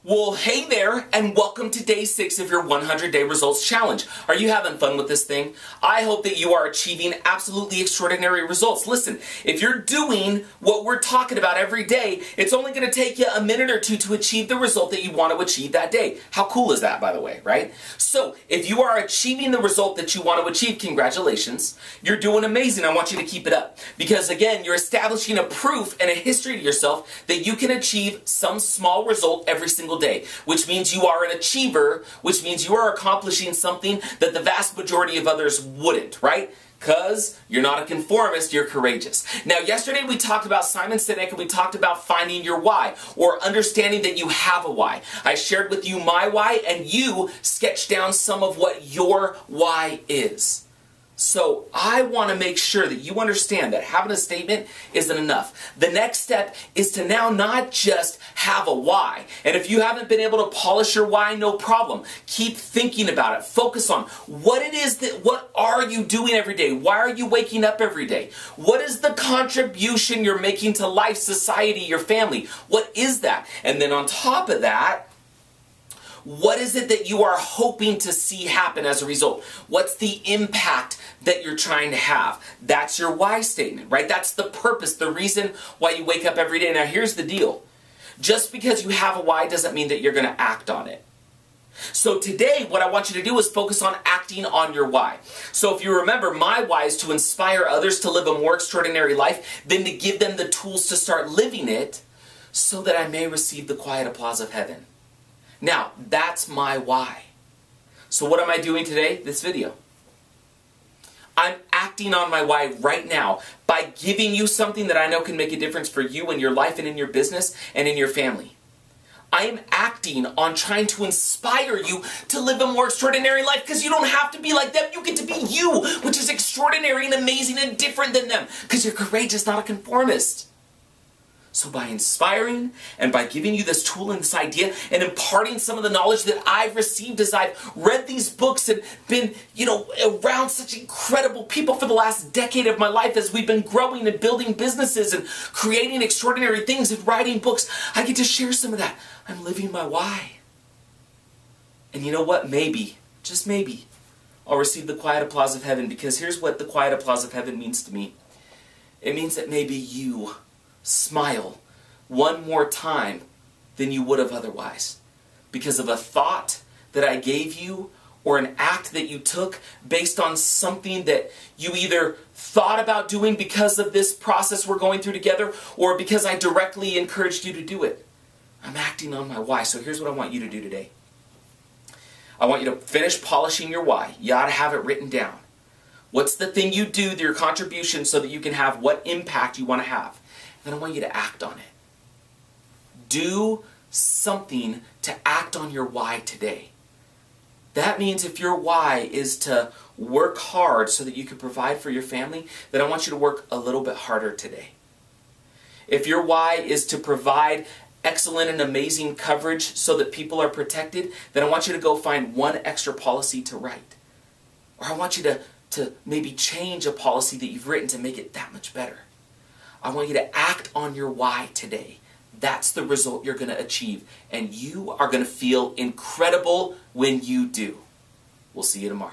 Well, hey there, and welcome to day 6 of your 100-day results challenge. Are you having fun with this thing? I hope that you are achieving absolutely extraordinary results. Listen, if you're doing what we're talking about every day, it's only going to take you a minute or two to achieve the result that you want to achieve that day. How cool is that, by the way, right? So, if you are achieving the result that you want to achieve, congratulations. You're doing amazing. I want you to keep it up. Because again, you're establishing a proof and a history to yourself that you can achieve some small result every single day, which means you are an achiever, which means you are accomplishing something that the vast majority of others wouldn't, right? Because you're not a conformist, you're courageous. Now, yesterday we talked about Simon Sinek and we talked about finding your why, or understanding that you have a why. I shared with you my why, and you sketched down some of what your why is. So I want to make sure that you understand that having a statement isn't enough. The next step is to now not just have a why. And if you haven't been able to polish your why, no problem. Keep thinking about it. Focus on what are you doing every day? Why are you waking up every day? What is the contribution you're making to life, society, your family? What is that? And then on top of that, what is it that you are hoping to see happen as a result? What's the impact that you're trying to have? That's your why statement, right? That's the purpose, the reason why you wake up every day. Now here's the deal. Just because you have a why doesn't mean that you're going to act on it. So today, what I want you to do is focus on acting on your why. So if you remember, my why is to inspire others to live a more extraordinary life, than to give them the tools to start living it, so that I may receive the quiet applause of heaven. Now, that's my why. So what am I doing today? This video. I'm acting on my why right now by giving you something that I know can make a difference for you in your life and in your business and in your family. I am acting on trying to inspire you to live a more extraordinary life, because you don't have to be like them. You get to be you, which is extraordinary and amazing and different than them, because you're courageous, not a conformist. So by inspiring and by giving you this tool and this idea and imparting some of the knowledge that I've received as I've read these books and been, around such incredible people for the last decade of my life, as we've been growing and building businesses and creating extraordinary things and writing books, I get to share some of that. I'm living my why. And you know what? Maybe, just maybe, I'll receive the quiet applause of heaven, because here's what the quiet applause of heaven means to me. It means that maybe you smile one more time than you would have otherwise, because of a thought that I gave you or an act that you took based on something that you either thought about doing because of this process we're going through together, or because I directly encouraged you to do it. I'm acting on my why. So here's what I want you to do today. I want you to finish polishing your why. You ought to have it written down. What's the thing you do, your contribution, so that you can have what impact you want to have? Then I want you to act on it. Do something to act on your why today. That means if your why is to work hard so that you can provide for your family, then I want you to work a little bit harder today. If your why is to provide excellent and amazing coverage so that people are protected, then I want you to go find one extra policy to write. Or I want you to maybe change a policy that you've written to make it that much better. I want you to act on your why today. That's the result you're going to achieve. And you are going to feel incredible when you do. We'll see you tomorrow.